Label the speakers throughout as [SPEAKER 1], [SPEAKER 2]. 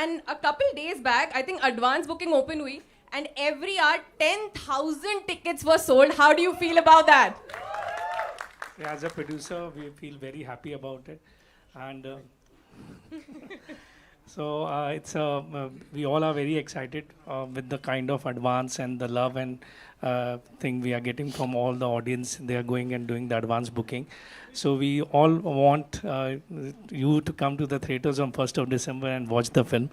[SPEAKER 1] And a couple days back, I think advance booking open hui, and every hour 10,000 tickets were sold. How do you feel about that?
[SPEAKER 2] Yeah, as a producer, we feel very happy about it, and so we all are very excited with the kind of advance and the love and thing we are getting from all the audience. They are going and doing the advance booking. So we all want you to come to the theaters on 1st of December and watch the film.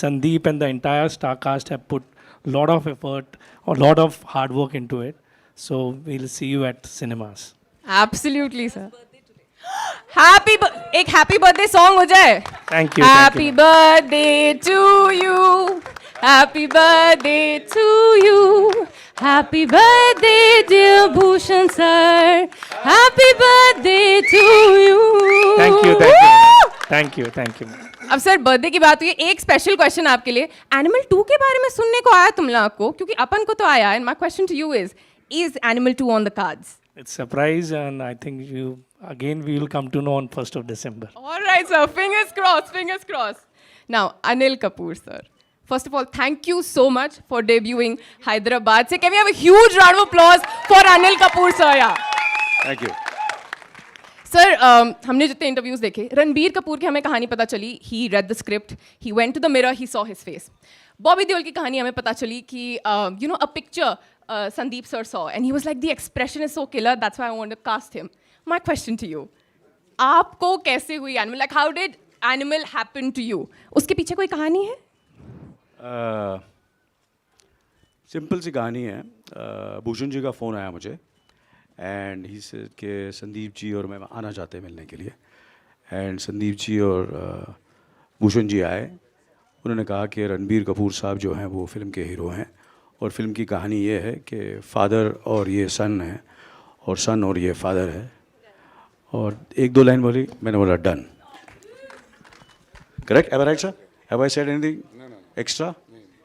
[SPEAKER 2] Sandeep and the entire star cast have put a lot of effort, a lot of hard work into it. So we'll see you at cinemas.
[SPEAKER 1] Absolutely, sir. एक happy birthday song हो जाए.
[SPEAKER 2] Thank you.
[SPEAKER 1] Happy birthday to you. Happy birthday to you. Happy birthday, dear Bhushan sir. Happy birthday to you.
[SPEAKER 2] Thank you.
[SPEAKER 1] अब sir birthday की बात हुई है, एक special question आपके लिए. एनिमल 2 के बारे में सुनने को आया तुम लोग को, क्योंकि अपन को तो आया. And my question to you is animal 2 on the cards?
[SPEAKER 2] It's a surprise, and I think we will come to know on 1st of December.
[SPEAKER 1] All right, sir. Fingers crossed. Now, Anil Kapoor, sir. First of all, thank you so much for debuting Hyderabad. So, can we have a huge round of applause for Anil Kapoor, sir? Yeah.
[SPEAKER 3] Thank you.
[SPEAKER 1] Sir हमने जितने interviews देखे, रणबीर कपूर की हमें कहानी पता चली. He read the script, he went to the mirror, he saw his face. Bobby Deol की कहानी हमें पता चली कि you know a picture Sandeep sir saw and he was like, the expression is so killer, that's why I want to cast him. My question to you, आपको कैसे हुई animal? Like how did animal happen to you? उसके पीछे कोई कहानी है?
[SPEAKER 3] Simple सी कहानी है. भूषण जी का फ़ोन आया मुझे एंड ही सेड कि संदीप जी और मैं आना चाहते हैं मिलने के लिए. एंड संदीप जी और भूषण जी आए. उन्होंने कहा कि रणबीर कपूर साहब जो हैं वो फिल्म के हीरो हैं और फिल्म की कहानी ये है कि फादर और ये सन है और सन और ये फादर है. और एक दो लाइन बोली, मैंने बोला done. Correct? Ever right sir? Have I said anything extra?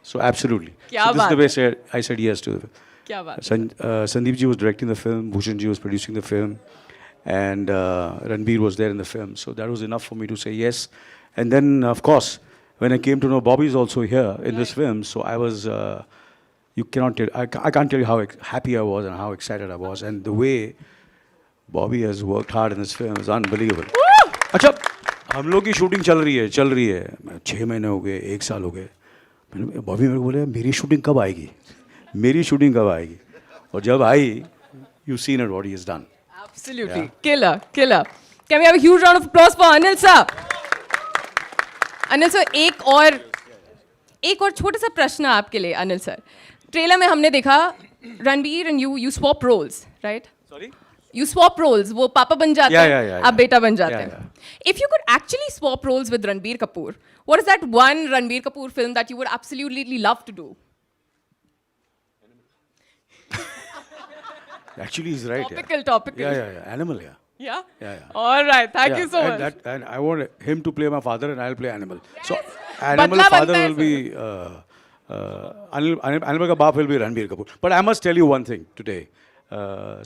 [SPEAKER 3] So absolutely.
[SPEAKER 1] क्या
[SPEAKER 3] this is the way I said yes to the.
[SPEAKER 1] क्या बात?
[SPEAKER 3] Sandeep ji was directing the film, Bhushan ji was producing the film, and Ranbir was there in the film. So that was enough for me to say yes. And then, of course, when I came to know Bobby is also here in this film, so I was, you cannot tell, I can't tell you how happy I was and how excited I was. And the way Bobby has worked hard in this film is unbelievable. अच्छा, हम लोग की shooting चल रही है. 6 महीने हो गए, 1 साल हो गए. बॉबी मेरे को बोले, मेरी शूटिंग कब आएगी? और जब आई, you seen it what he has done.
[SPEAKER 1] Absolutely. Yeah. Killer. Can we have a huge round of applause for Anil sir? Anil sir, एक और छोटा सा प्रश्न आपके लिए. अनिल सर, ट्रेलर में हमने देखा Ranbir and you swap roles, right?
[SPEAKER 3] Sorry?
[SPEAKER 1] You swap roles. वो पापा बन जाते हैं,
[SPEAKER 3] Yeah.
[SPEAKER 1] आप बेटा बन जाते हैं. If you could actually swap roles with Ranbir Kapoor, what is that one Ranbir Kapoor film that you would absolutely love to do?
[SPEAKER 3] Actually, he's right.
[SPEAKER 1] Topical.
[SPEAKER 3] Yeah. Animal, yeah.
[SPEAKER 1] Yeah? All right. Thank you so much.
[SPEAKER 3] And I want him to play my father and I'll play Animal.
[SPEAKER 1] Yes.
[SPEAKER 3] So, Animal
[SPEAKER 1] Badla
[SPEAKER 3] father
[SPEAKER 1] banta hai,
[SPEAKER 3] will be, Animal ka baap will be Ranbir Kapoor. But I must tell you one thing today.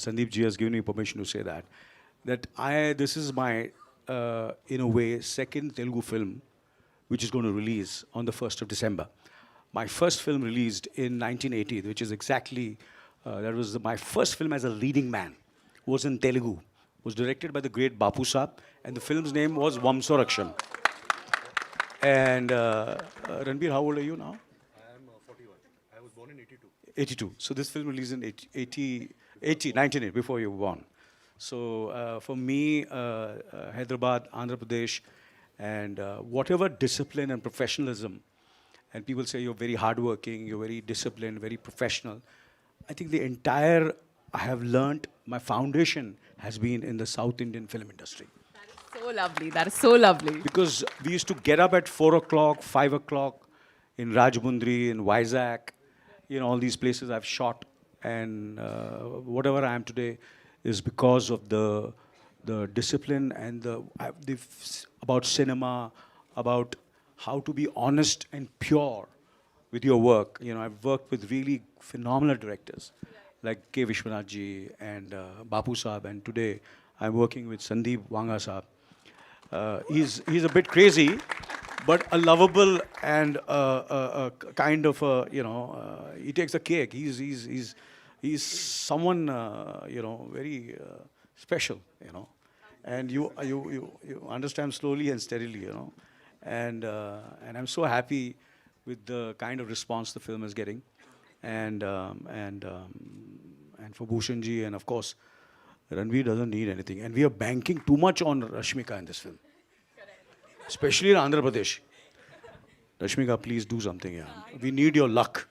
[SPEAKER 3] Sandeep ji has given me permission to say that this is my, in a way, second Telugu film which is going to release on the 1st of December. My first film released in 1980, which is exactly... that was my first film as a leading man. Was in Telugu. Was directed by the great Bapu Saab, and the film's name was Vamsaraksham. And Ranbir, how old are you now?
[SPEAKER 4] I am 41. I was born in 82.
[SPEAKER 3] 82. So this film released in 1980, before you were born. So for me, Hyderabad, Andhra Pradesh, and whatever discipline and professionalism, and people say you're very hardworking, you're very disciplined, very professional. I think the entire, I have learnt, my foundation has been in the South Indian film industry.
[SPEAKER 1] That is so lovely.
[SPEAKER 3] Because we used to get up at 4 o'clock, 5 o'clock in Rajmundry, in Vizag, all these places I've shot. And whatever I am today is because of the discipline and about cinema, about how to be honest and pure with your work. I've worked with really phenomenal directors like K. Vishwanath ji and Bapu Saab, and today I'm working with Sandeep Vanga Saab. He's a bit crazy, but a lovable and kind of he takes the cake. He's someone very special, and you understand slowly and steadily, and I'm so happy with the kind of response the film is getting, and for Bhushan ji, and of course Ranveer doesn't need anything, and we are banking too much on Rashmika in this film, especially in Andhra Pradesh. Rashmika, please do something. Yeah, we need your luck.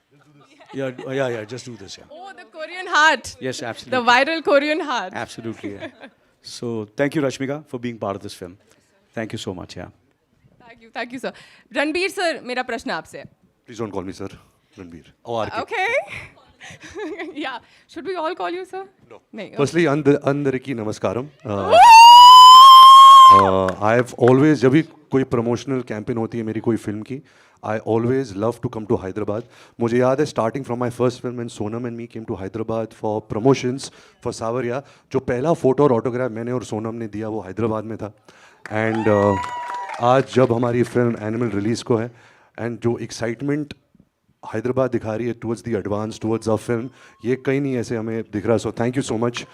[SPEAKER 3] Yeah. Just do this. Yeah.
[SPEAKER 1] Oh, the Korean heart.
[SPEAKER 3] Yes, absolutely.
[SPEAKER 1] The viral Korean heart.
[SPEAKER 3] Absolutely. Yeah. So thank you, Rashmika, for being part of this film. Thank you so much. Yeah.
[SPEAKER 1] Thank you, sir. Ranbir sir, मेरा प्रश्न आपसे है.
[SPEAKER 4] Please don't call me sir. Ranbir. Or RK.
[SPEAKER 1] Okay. Yeah. Should we all call you sir?
[SPEAKER 4] No.
[SPEAKER 1] नहीं.
[SPEAKER 4] Firstly, Andariki Namaskaram. I have always, जब भी कोई promotional campaign होती है मेरी कोई film की, I always love to come to Hyderabad. मुझे याद है starting from my first film when Sonam and me came to Hyderabad for promotions for Savarya, जो पहला photo और autograph मैंने और सोनम ने दिया वो हैदराबाद में था. And आज जब हमारी film Animal release को है, and जो excitement हैदराबाद दिखा रही है towards the advance, towards our film, ये कहीं नहीं ऐसे हमें दिख रहा. So thank you so much.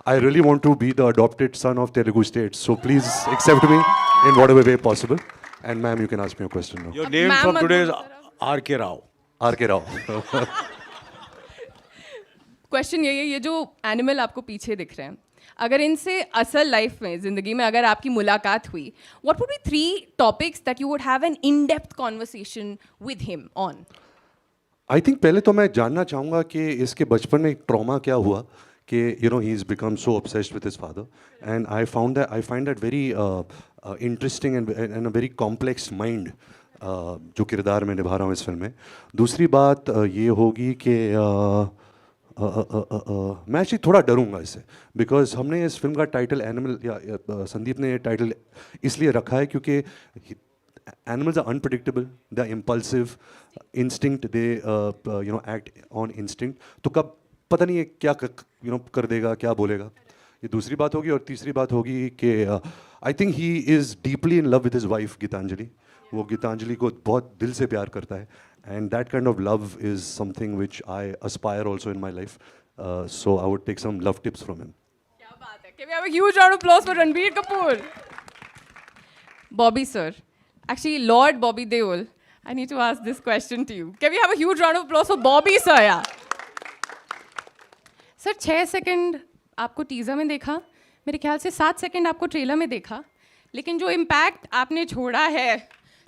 [SPEAKER 4] I really want to be the adopted son of Telugu state. So please accept me in whatever way possible. And ma'am, you can ask me a question now.
[SPEAKER 3] Your name
[SPEAKER 1] Ma'am
[SPEAKER 3] from
[SPEAKER 1] मत
[SPEAKER 3] today is
[SPEAKER 1] बोलो जरा.
[SPEAKER 3] R.K. Rao.
[SPEAKER 4] R.K. Rao.
[SPEAKER 1] Question यही है, ये जो animal आपको पीछे दिख रहे हैं, अगर इनसे असल लाइफ में जिंदगी में अगर आपकी मुलाकात हुई, what would be 3 topics that you would have an in depth conversation with him on?
[SPEAKER 4] I think पहले तो मैं जानना चाहूँगा कि इसके बचपन में एक ट्रॉमा क्या हुआ कि he is become so obsessed with his father, and I find that very interesting and a very complex mind जो किरदार मैं निभा रहा हूँ इस फिल्म में. दूसरी बात ये होगी कि मैं एक्चुअली थोड़ा डरूंगा इससे, बिकॉज हमने इस फिल्म का टाइटल एनिमल या संदीप ने टाइटल इसलिए रखा है क्योंकि animals are unpredictable, they are impulsive, instinct, they act on instinct. तो कब पता नहीं है क्या कर देगा, क्या बोलेगा. ये दूसरी बात होगी. और तीसरी बात होगी कि I think he is deeply in love with his wife Geetanjali. वो गीतांजलि को बहुत दिल से प्यार करता है, and that kind of love is something which I aspire also in my life. So I would take some love tips from him.
[SPEAKER 1] क्या बात है. Can we have a huge round of applause for Ranbir Kapoor? Bobby sir, actually Lord Bobby Deol, I need to ask this question to you. Can we have a huge round of applause for Bobby sir? Yeah. Sir 6 second आपको teaser में देखा, मेरे ख्याल से 7 second आपको trailer में देखा, लेकिन जो इम्पैक्ट आपने छोड़ा है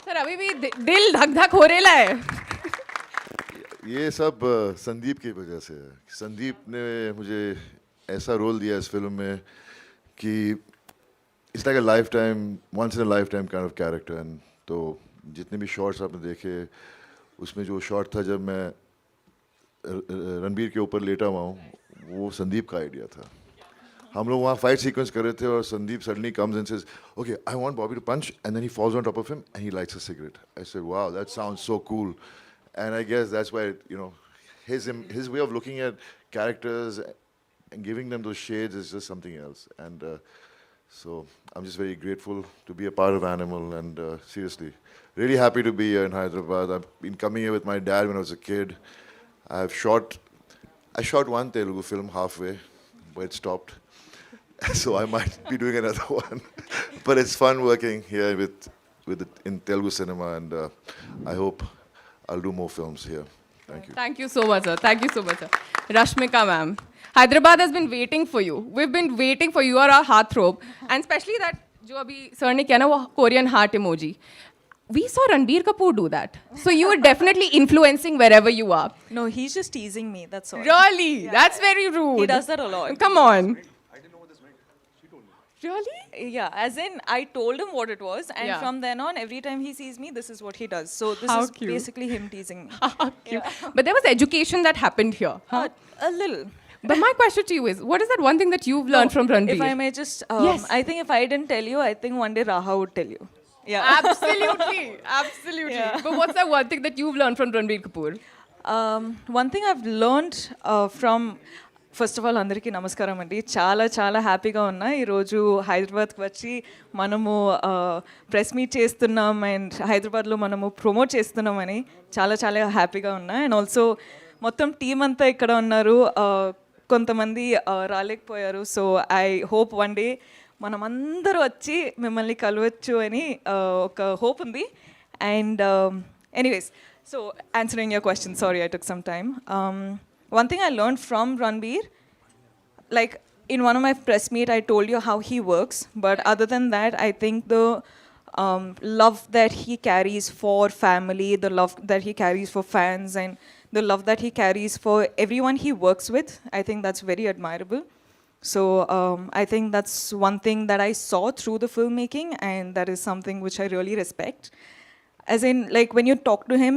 [SPEAKER 1] सर अभी भी दिल धक धक हो रहा है.
[SPEAKER 5] ये सब संदीप की वजह से है. संदीप ने मुझे ऐसा रोल दिया इस फिल्म में कि it's like a life time, once in a life time kind of character. And तो जितने भी शॉट्स आपने देखे, उसमें जो शॉट था जब मैं रणबीर के ऊपर लेटा हुआ हूँ, वो संदीप का आइडिया था. हम लोग वहाँ फाइट सीक्वेंस कर रहे थे और Sandeep suddenly comes and says, okay I want Bobby to punch, and then he falls on top of him and he lights a cigarette. I said wow, that sounds so cool. And I guess that's why his way of looking at characters and giving them those shades is just something else. And so I'm just very grateful to be a part of Animal, and seriously, really happy to be here in Hyderabad. I've been coming here with my dad when I was a kid. I shot one Telugu film halfway, but it stopped. So I might be doing another one. But it's fun working here in Telugu cinema, and I hope I'll do more films here. Thank you.
[SPEAKER 1] Thank you so much, sir. Thank you so much, sir. Rashmika, ma'am. Hyderabad has been waiting for you. We've been waiting for you. You are our heartthrob. And especially that, जो अभी sir ने किया ना वो Korean heart emoji. We saw Ranbir Kapoor do that. So you are definitely influencing wherever you are.
[SPEAKER 6] No, he's just teasing me, that's all.
[SPEAKER 1] Really? That's very rude.
[SPEAKER 6] He does that a lot.
[SPEAKER 1] Come on. Really?
[SPEAKER 6] Yeah, as in, I told him what it was, and
[SPEAKER 1] Yeah.
[SPEAKER 6] from then on, every time he sees me, this is what he does. So this
[SPEAKER 1] How
[SPEAKER 6] is
[SPEAKER 1] cute.
[SPEAKER 6] basically him teasing me.
[SPEAKER 1] Cute. But there was education that happened here. Huh?
[SPEAKER 6] A little.
[SPEAKER 1] But my question to you is, what is that one thing that you've learned from Ranbir?
[SPEAKER 6] If I may just,
[SPEAKER 1] Yes.
[SPEAKER 6] I think if I didn't tell you, I think one day Raha would tell you. Yeah.
[SPEAKER 1] Absolutely. Absolutely.
[SPEAKER 6] Yeah.
[SPEAKER 1] But what's that one thing that you've learned from Ranbir Kapoor?
[SPEAKER 6] One thing I've learned from first of all అందరికీ నమస్కారం అండి. చాలా చాలా హ్యాపీగా ఉన్నా ఈరోజు హైదరాబాద్కి వచ్చి మనము ప్రెస్ మీట్ చేస్తున్నాం అండ్ హైదరాబాద్లో మనము ప్రమోట్ చేస్తున్నామని చాలా చాలా హ్యాపీగా ఉన్నా. అండ్ ఆల్సో మొత్తం టీం అంతా ఇక్కడ ఉన్నారు. కొంతమంది రాలేకపోయారు. So I hope one day మనమందరూ వచ్చి మిమ్మల్ని కలవచ్చు అని ఒక హోప్ ఉంది. And anyways, so answering your question, sorry I took some time. One thing I learned from Ranbir, like in one of my press meet, I told you how he works. But other than that, I think the love that he carries for family, the love that he carries for fans, and the love that he carries for everyone he works with, I think that's very admirable. So I think that's one thing that I saw through the filmmaking, and that is something which I really respect. As in, like when you talk to him,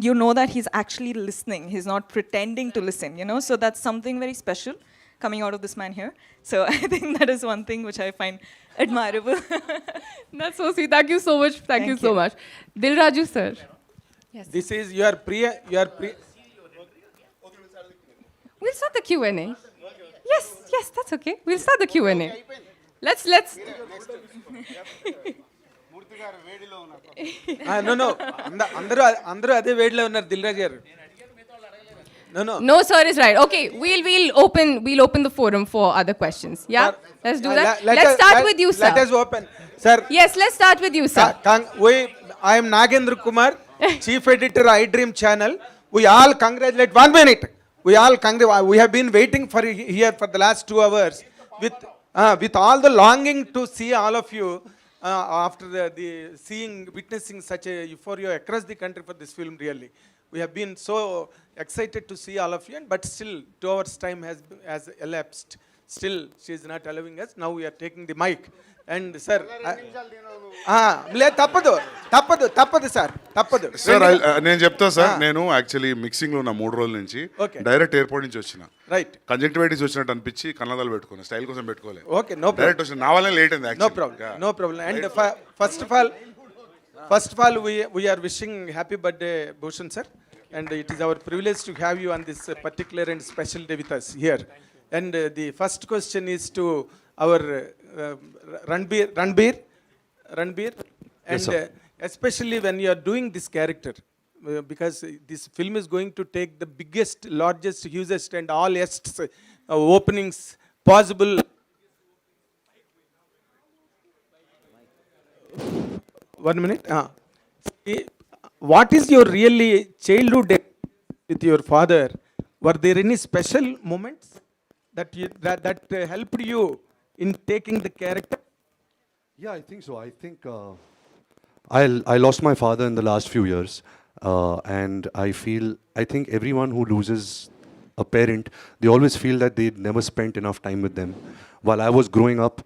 [SPEAKER 6] you know that he's actually listening. He's not pretending to listen, you know? So that's something very special coming out of this man here. So I think that is one thing which I find admirable.
[SPEAKER 1] That's so sweet. Thank you so much. Thank you
[SPEAKER 6] Thank
[SPEAKER 1] so
[SPEAKER 6] you.
[SPEAKER 1] much. Dilraju sir.
[SPEAKER 7] This is your
[SPEAKER 1] We'll start the Q&A. Yes, that's okay. We'll start the Q&A. Let's
[SPEAKER 7] no అందరూ అదే వేడిలో ఉన్నారు దిల్ రాజు గారు. No.
[SPEAKER 1] No, sir is right. Okay, we'll open the forum for other questions. Yeah, let's do that. Let's start with you, sir.
[SPEAKER 7] Let us open, sir.
[SPEAKER 1] Yes, let's start with you, sir.
[SPEAKER 7] I am Nagendra Kumar, Chief Editor, iDream Channel. We all congratulate. 1 minute. We have been waiting for here for the last 2 hours with all the longing to see all of you after the witnessing such a euphoria across the country for this film. Really, we have been so excited to see all of you, but still 2 hours time has elapsed. Still she is not allowing us. Now we are taking the mic. And sir, తప్పదు sir.
[SPEAKER 8] Sir నేను చెప్తా sir. నేను actually mixing లో ఉన్న 3 రోజుల నుంచి direct airport నుంచి వచ్చిన.
[SPEAKER 7] రైట్.
[SPEAKER 8] కంజంక్టివైటిస్ వచ్చినట్టు అనిపించి కన్నదాలు పెట్టుకున్నా. స్టైల్ కోసం పెట్టుకోలేదు.
[SPEAKER 7] Okay, no problem.
[SPEAKER 8] డైరెక్ట్ వచ్చిన నా వల్లే లేట్ అయింది actually.
[SPEAKER 7] No problem. And first of all we are wishing happy birthday Bhushan sir, and it is our privilege to have you on this particular and special day with us here. And the first question is to our Ranbir, and
[SPEAKER 4] Yes, sir.
[SPEAKER 7] Especially when you are doing this character, because this film is going to take the biggest, largest, hugest and all openings possible. One minute. What is your really childhood with your father? Were there any special moments that helped you in taking the character?
[SPEAKER 4] Yeah, I think so. I think I lost my father in the last few years, and I think everyone who loses a parent, they always feel that they never spent enough time with them. While I was growing up,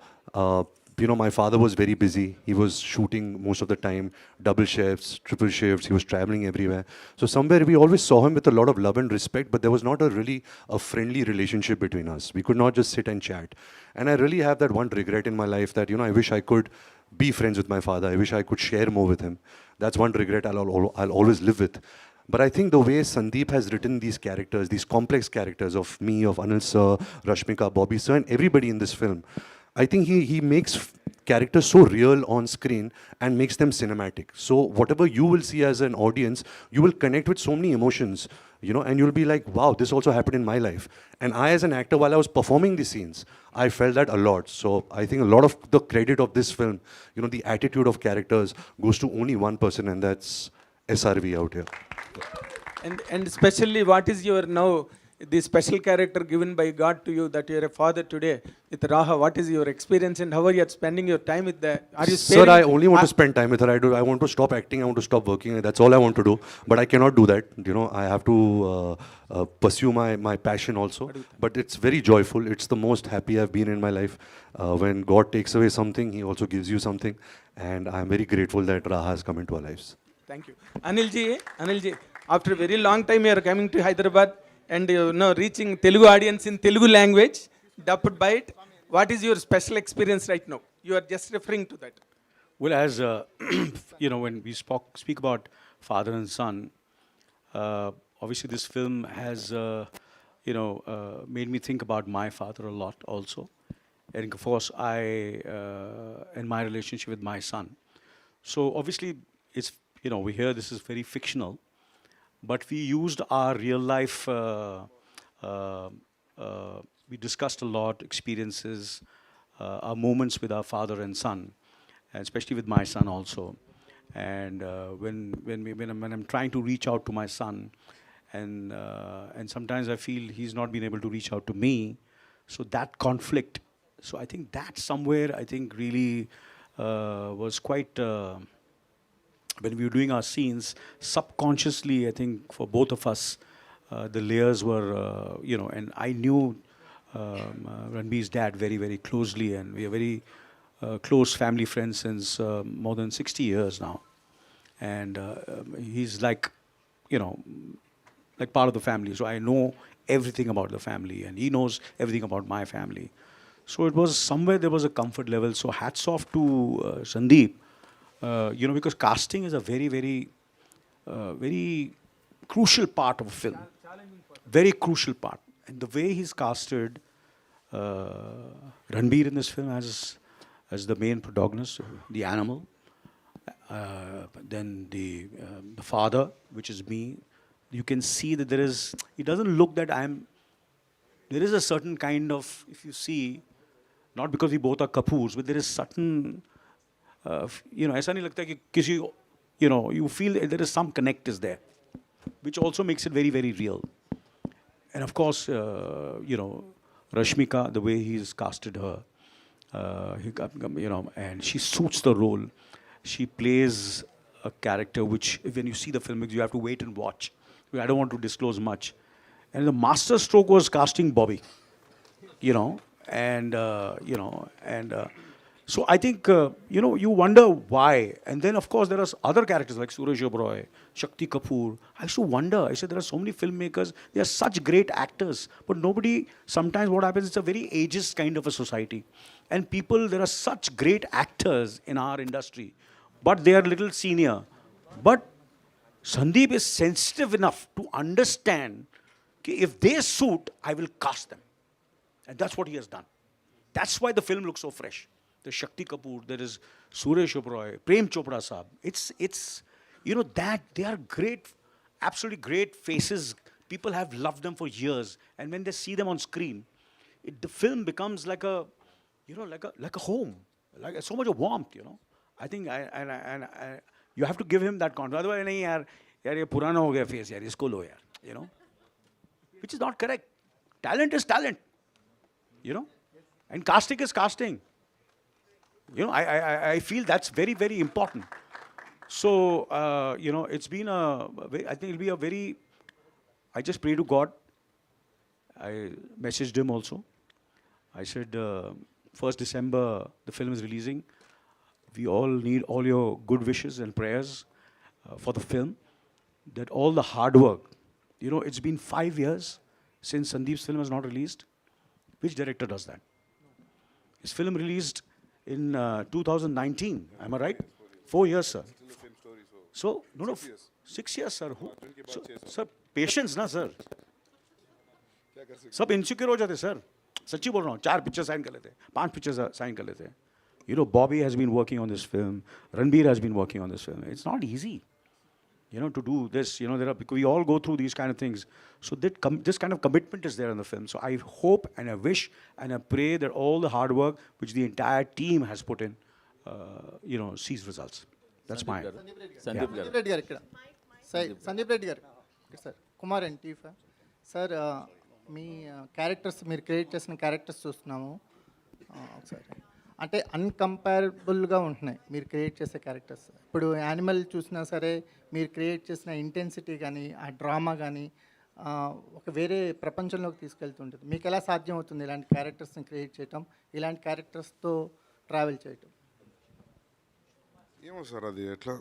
[SPEAKER 4] my father was very busy. He was shooting most of the time, double shifts, triple shifts. He was traveling everywhere. So somewhere we always saw him with a lot of love and respect, but there was not a friendly relationship between us. We could not just sit and chat. And I really have that one regret in my life that, I wish I could be friends with my father. I wish I could share more with him. That's one regret I'll always live with. But I think the way Sandeep has written these characters, these complex characters of me, of Anil sir, Rashmika, Bobby sir, and everybody in this film, I think he makes characters so real on screen and makes them cinematic. So whatever you will see as an audience, you will connect with so many emotions, and you'll be like, wow, this also happened in my life. And I, as an actor, while I was performing the scenes, I felt that a lot. So I think a lot of the credit of this film, the attitude of characters goes to only one person, and that's SRV out here.
[SPEAKER 7] And especially, what is your now the special character given by God to you, that you are a father today with Raha? What is your experience and how are you spending your time with that? Are you
[SPEAKER 4] Sir, I only want to spend time with her. I want to stop acting. I want to stop working. That's all I want to do. But I cannot do that. I have to pursue my passion also. But it's very joyful. It's the most happy I've been in my life. When God takes away something, He also gives you something. And I'm very grateful that Raha has come into our lives.
[SPEAKER 7] Thank you. Anilji, after a very long time you are coming to Hyderabad and reaching Telugu audience in Telugu language, dubbed by it. What is your special experience right now? You are just referring to that.
[SPEAKER 3] Well, as when we speak about father and son, obviously this film has made me think about my father a lot also. And of course, and my relationship with my son. So obviously, it's, we hear this is very fictional, but we used our real life, uh, we discussed a lot, experiences, our moments with our father and son, and especially with my son also. And when I'm trying to reach out to my son, and sometimes I feel he's not been able to reach out to me, so that conflict. So I think that somewhere I think really was quite. When we were doing our scenes, subconsciously, I think for both of us, the layers were, and I knew Ranbir's dad very, very closely, and we are very close family friends since more than 60 years now. And he's like, you know, like part of the family. So I know everything about the family, and he knows everything about my family. So it was somewhere there was a comfort level. So hats off to Sandeep, because casting is a very, very, very crucial part of a film. Very crucial part. And the way he's casted Ranbir in this film as the main protagonist, the animal, then the father, which is me. You can see that it doesn't look that there is a certain kind of, if you see, not because we both are Kapoors, but there is certain, ऐसा नहीं लगता कि किसी, you feel there is some connect is there, which also makes it very, very real. And of course, Rashmika, the way he's casted her, and she suits the role. She plays a character which, when you see the film, you have to wait and watch. I don't want to disclose much. And the master stroke was casting Bobby, so I think, you wonder why. And then, of course, there are other characters like Suresh Oberoi, Shakti Kapoor. I used to wonder. I said, there are so many filmmakers. They are such great actors. But sometimes what happens, it's a very ageist kind of a society. And there are such great actors in our industry, but they are a little senior. But Sandeep is sensitive enough to understand that if they suit, I will cast them. And that's what he has done. That's why the film looks so fresh. There's Shakti Kapoor, there is Suresh Oberoi, Prem Chopra Saab. It's that they are great, absolutely great faces. People have loved them for years. And when they see them on screen, the film becomes like a home, like so much of warmth, I think you have to give him that confidence. Otherwise, nahi yaar ye purana ho gaya face, yaar, isko lo yaar, which is not correct. Talent is talent, and casting is casting. I feel that's very, very important. So, it's been I think it'll be a very, I just pray to God. I messaged him also. I said, 1st December, the film is releasing. We all need all your good wishes and prayers for the film. That all the hard work, it's been 5 years since Sandeep's film was not released. Which director does that? His film released in 2019, am I right? 4 years, sir. So, 6 years, sir. So, sir, patience, na, sir. सब insecure हो जाते sir, सच्ची बोल रहा हूँ. 4 pictures sign कर लेते हैं, 5 pictures sign कर लेते हैं. Bobby has been working on this film. Ranbir has been working on this film. It's not easy, to do this. We all go through these kind of things. So this kind of commitment is there in the film. So I hope and I wish and I pray that all the hard work which the entire team has put in, sees results. That's my.
[SPEAKER 9] Sandeep Reddy గారు ఇక్కడ సందీప్ రెడ్డి గారు sir Kumar and TIFFA sir me characters మీరు create చేసిన characters చూస్తున్నాము ఒకసారి అంటే అన్కంపేరబుల్గా ఉంటున్నాయి మీరు క్రియేట్ చేసే క్యారెక్టర్స్. ఇప్పుడు యానిమల్ చూసినా సరే మీరు క్రియేట్ చేసిన ఇంటెన్సిటీ కానీ ఆ డ్రామా కానీ ఒక వేరే ప్రపంచంలోకి తీసుకెళ్తుంటుంది. మీకు ఎలా సాధ్యం అవుతుంది ఇలాంటి క్యారెక్టర్స్ని క్రియేట్ చేయటం, ఇలాంటి క్యారెక్టర్స్తో ట్రావెల్ చేయటం?
[SPEAKER 8] ఏమో సార్, అది ఎట్లా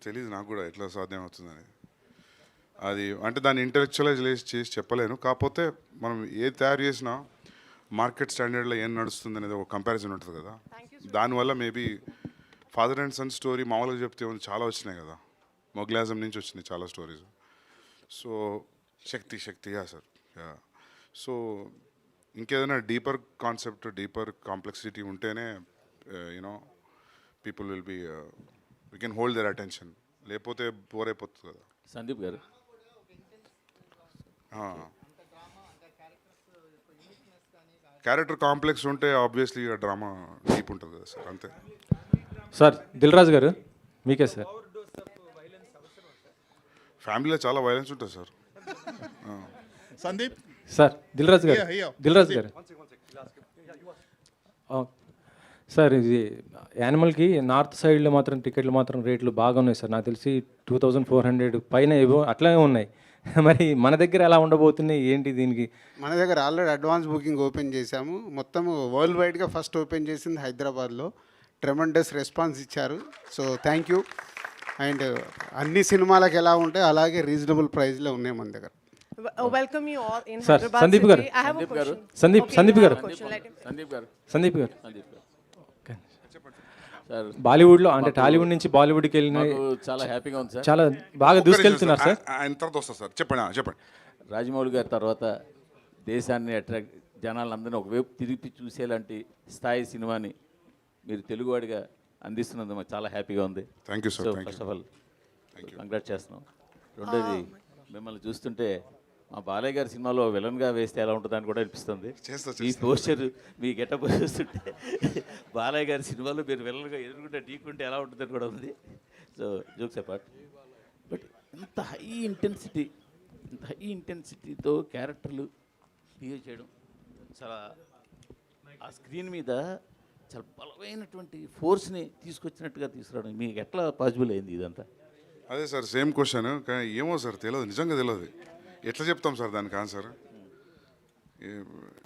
[SPEAKER 8] తెలియదు నాకు కూడా, ఎట్లా సాధ్యం అవుతుందని. అది అంటే దాన్ని ఇంటలెక్చువలైజ్ చేసి చెప్పలేను. కాకపోతే మనం ఏది తయారు చేసినా మార్కెట్ స్టాండర్డ్లో ఏం నడుస్తుంది అనేది ఒక కంపారిజన్ ఉంటుంది కదా. దానివల్ల maybe father and son story మామూలుగా చెప్తే చాలా వచ్చినాయి కదా, మొగ్లాజం నుంచి వచ్చినాయి చాలా stories. So Shakti sir, so ఇంకేదైనా డీపర్ కాన్సెప్ట్, డీపర్ కాంప్లెక్సిటీ ఉంటేనే you know people will be we can hold their attention, లేకపోతే బోర్ అయిపోతుంది కదా.
[SPEAKER 10] సందీప్ గారు,
[SPEAKER 8] క్యారెక్టర్ కాంప్లెక్స్ ఉంటే ఆబ్వియస్లీ డ్రామా డీప్ ఉంటుంది కదా సార్, అంతే.
[SPEAKER 11] సార్ దిల్ రాజు గారు మీకే సార్.
[SPEAKER 8] ఫ్యామిలీలో చాలా వైలెన్స్ ఉంటుంది సార్.
[SPEAKER 12] సందీప్
[SPEAKER 11] సార్ దిల్ రాజు గారు, దిల్ రాజు గారు. సార్ ఇది యానిమల్కి నార్త్ సైడ్లో మాత్రం టికెట్లు మాత్రం రేట్లు బాగా ఉన్నాయి సార్. నాకు తెలిసి 2400 పైన ఏవో అట్లాగే ఉన్నాయి. మరి మన దగ్గర ఎలా ఉండబోతున్నాయి ఏంటి దీనికి?
[SPEAKER 13] మన దగ్గర ఆల్రెడీ అడ్వాన్స్ బుకింగ్ ఓపెన్ చేశాము. మొత్తం వరల్డ్ వైడ్గా ఫస్ట్ ఓపెన్ చేసింది హైదరాబాద్లో. ట్రెమండస్ రెస్పాన్స్ ఇచ్చారు. So thank you. అండ్ అన్ని సినిమాలకు ఎలా ఉంటాయి అలాగే రీజనబుల్ ప్రైస్లో ఉన్నాయి మన దగ్గర.
[SPEAKER 14] Welcome you all in
[SPEAKER 11] Sir,
[SPEAKER 14] Hyderabad
[SPEAKER 11] Sandeep
[SPEAKER 14] city.
[SPEAKER 11] garu.
[SPEAKER 14] I have a question.
[SPEAKER 11] Sandeep,
[SPEAKER 14] Okay,
[SPEAKER 11] Sandeep
[SPEAKER 14] you have
[SPEAKER 11] garu.
[SPEAKER 14] a question, let him-
[SPEAKER 10] Sandeep గారు,
[SPEAKER 11] సందీప్ గారు
[SPEAKER 10] సందీప్ గారు. సార్
[SPEAKER 11] బాలీవుడ్లో అంటే టాలీవుడ్ నుంచి బాలీవుడ్కి వెళ్ళిన
[SPEAKER 10] నాకు చాలా హ్యాపీగా ఉంది సార్.
[SPEAKER 11] చాలా బాగా దూసుకెళ్తున్నారు సార్.
[SPEAKER 8] ఆయన తర్వాత వస్తారు సార్, చెప్పండి.
[SPEAKER 10] రాజమౌళి గారి తర్వాత దేశాన్ని అట్రాక్ట్ జనాలందరినీ ఒకవైపు తిరిగి చూసేలాంటి స్థాయి సినిమాని మీరు తెలుగువాడిగా అందిస్తున్నందుకు మాకు చాలా హ్యాపీగా ఉంది.
[SPEAKER 8] Thank you sir.
[SPEAKER 10] So first of all congrats చేస్తున్నాం. రెండోది మిమ్మల్ని చూస్తుంటే మా బాలయ్య గారి సినిమాలో విలన్గా వేస్తే ఎలా ఉంటుందని కూడా అనిపిస్తుంది. ఈ పోస్టర్ మీ గెటప్ చూస్తుంటే బాలయ్య గారి సినిమాలో మీరు విలన్గా ఎదుర్కొంటే ఢీకుంటే ఎలా ఉంటుందని కూడా ఉంది. సో జోక్స్ అపార్ట్, బట్ ఇంత హై ఇంటెన్సిటీతో క్యారెక్టర్లు బిహేవ్ చేయడం చాలా ఆ స్క్రీన్ మీద చాలా బలమైనటువంటి ఫోర్స్ని తీసుకొచ్చినట్టుగా తీసుకురావడం మీకు ఎట్లా పాసిబుల్ అయింది ఇదంతా?
[SPEAKER 8] అదే సార్ సేమ్ క్వశ్చన్, కానీ ఏమో సార్ తెలియదు, నిజంగా తెలియదు. ఎట్లా చెప్తాం సార్ దానికి ఆన్సర్?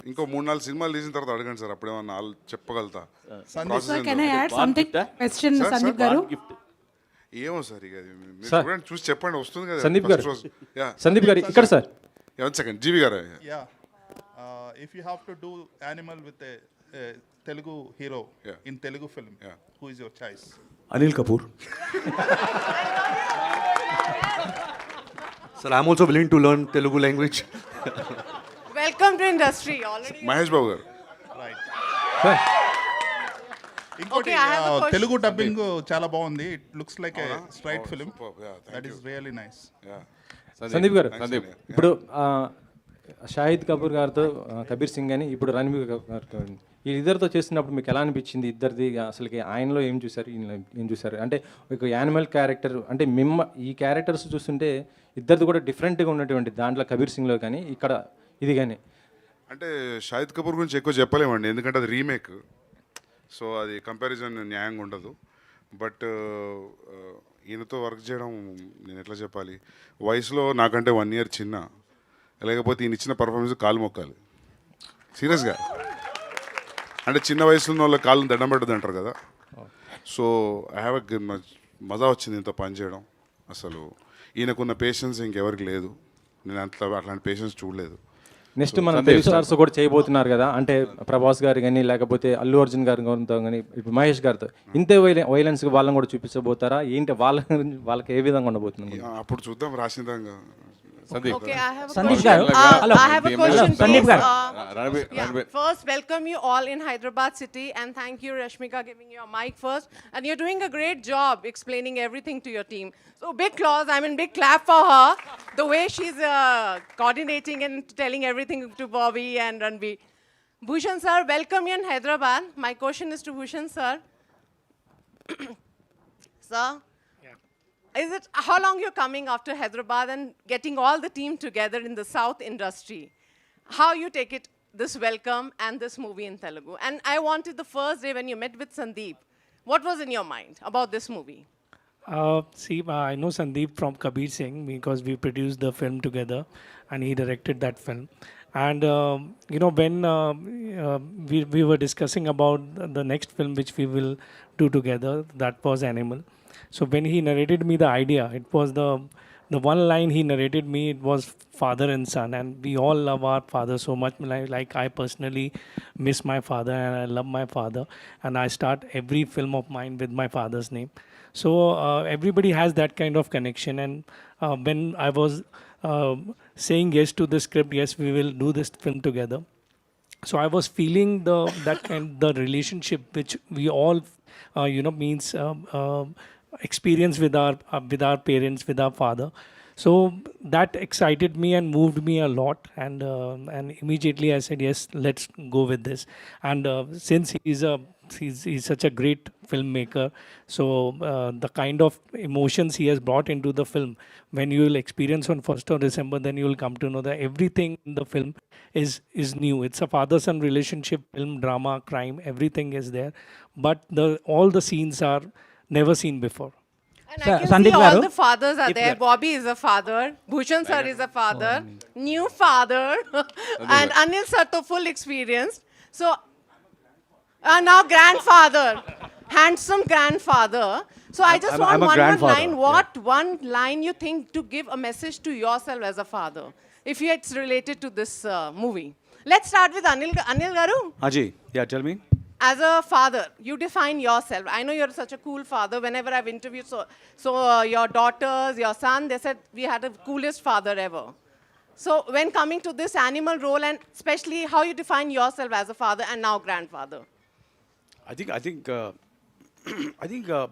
[SPEAKER 8] ఇంకో 3-4 సినిమాలు తీసిన తర్వాత అడగండి సార్, అప్పుడేమన్నా చెప్పగలుగుతా. ఏమో సార్ ఇక మీరు చూడండి, చూసి చెప్పండి, వస్తుంది కదా.
[SPEAKER 11] సందీప్ గారు, సందీప్ గారు ఇక్కడ సార్.
[SPEAKER 8] సెకండ్ జీవి గారు.
[SPEAKER 12] If you have to do animal with a Telugu hero in Telugu film, who is your choice?
[SPEAKER 3] Anil Kapoor.
[SPEAKER 4] Sir, I'm also willing to learn Telugu language.
[SPEAKER 14] Welcome to industry already.
[SPEAKER 8] Mahesh Babu గారు.
[SPEAKER 12] Right.
[SPEAKER 11] Sir
[SPEAKER 12] ఇంకోటి
[SPEAKER 14] Okay, I have a question.
[SPEAKER 12] Telugu dubbing చాలా బాగుంది. It looks like a straight film. That is really nice.
[SPEAKER 11] Sandeep గారు, ఇప్పుడు షాహిద్ కపూర్ గారితో కబీర్ సింగ్ అని, ఇప్పుడు రణబీర్ గారితో వీళ్ళిద్దరితో చేస్తున్నప్పుడు మీకు ఎలా అనిపించింది? ఇద్దరిది అసలుకి ఆయనలో ఏం చూసారు, ఈయనలో ఏం చూసారు? అంటే ఒక యానిమల్ క్యారెక్టర్ అంటే ఈ క్యారెక్టర్స్ చూస్తుంటే ఇద్దరిది కూడా డిఫరెంట్గా ఉన్నటువంటి దాంట్లో కబీర్ సింగ్లో కానీ ఇక్కడ ఇది కానీ.
[SPEAKER 8] అంటే షాహిద్ కపూర్ గురించి ఎక్కువ చెప్పలేమండి, ఎందుకంటే అది రీమేక్. సో అది కంపారిజన్ న్యాయంగా ఉండదు. బట్ ఈయనతో వర్క్ చేయడం నేను ఎట్లా చెప్పాలి, వయసులో నాకంటే 1 year చిన్న, లేకపోతే ఈయన ఇచ్చిన పర్ఫార్మెన్స్ కాలు మొక్కాలి సీరియస్గా. అంటే చిన్న వయసులో ఉన్న వాళ్ళ కాళ్ళని దండం పెట్టదు అంటారు కదా. సో ఐ హ్యావ్ మజా వచ్చింది ఇంత పని చేయడం. అసలు ఈయనకున్న పేషెన్స్ ఇంకెవరికి లేదు. నేను అట్లాంటి పేషెన్స్ చూడలేదు.
[SPEAKER 11] నెక్స్ట్ మన తెలుగు స్టార్స్ కూడా చేయబోతున్నారు కదా, అంటే ప్రభాస్ గారు కానీ లేకపోతే అల్లు అర్జున్ గారితో కానీ ఇప్పుడు మహేష్ గారితో ఇంతే వైలెన్స్ వాళ్ళని కూడా చూపించబోతారా ఏంటి? వాళ్ళకి ఏ విధంగా ఉండబోతుంది?
[SPEAKER 8] అప్పుడు చూద్దాం రాసిందంగా.
[SPEAKER 14] Okay, I have a question. I have a question. Please. First, welcome you all in Hyderabad city, and thank you, Rashmika, giving you a mic first. And you're doing a great job explaining everything to your team. So big applause. I mean, big clap for her. The way she's coordinating and telling everything to Bobby and Ranbir. Bhushan sir, welcome you in Hyderabad. My question is to Bhushan sir. Sir. Is it how long you're coming after Hyderabad and getting all the team together in the South industry? How you take it, this welcome and this movie in Telugu? And I wanted the first day when you met with Sandeep, what was in your mind about this movie?
[SPEAKER 2] See, I know Sandeep from Kabir Singh because we produced the film together and he directed that film. And, when we were discussing about the next film which we will do together, that was Animal. So when he narrated me the idea, it was the one line he narrated me, it was father and son. And we all love our father so much. Like I personally miss my father and I love my father. And I start every film of mine with my father's name. So everybody has that kind of connection. And when I was saying yes to the script, yes, we will do this film together. So I was feeling the relationship which we all means experience with our parents, with our father. So that excited me and moved me a lot, and immediately I said yes, let's go with this. And since he's such a great filmmaker, so the kind of emotions he has brought into the film, when you will experience on 1st of December, then you will come to know that everything in the film is new. It's a father-son relationship film, drama, crime, everything is there, but all the scenes are never seen before.
[SPEAKER 14] And I can see all the fathers are there. Bobby is a father. Bhushan sir is a father. New father. And Anil sir to full experienced. So now grandfather. Handsome grandfather. So I just want one line. What one line you think to give a message to yourself as a father? If it's related to this movie. Let's start with Anil Garu.
[SPEAKER 3] Haji, yeah, tell me.
[SPEAKER 14] As a father, you define yourself. I know you're such a cool father. Whenever I've interviewed your daughters, your son, they said we had the coolest father ever. So when coming to this animal role, and especially how you define yourself as a father and now grandfather.
[SPEAKER 3] I think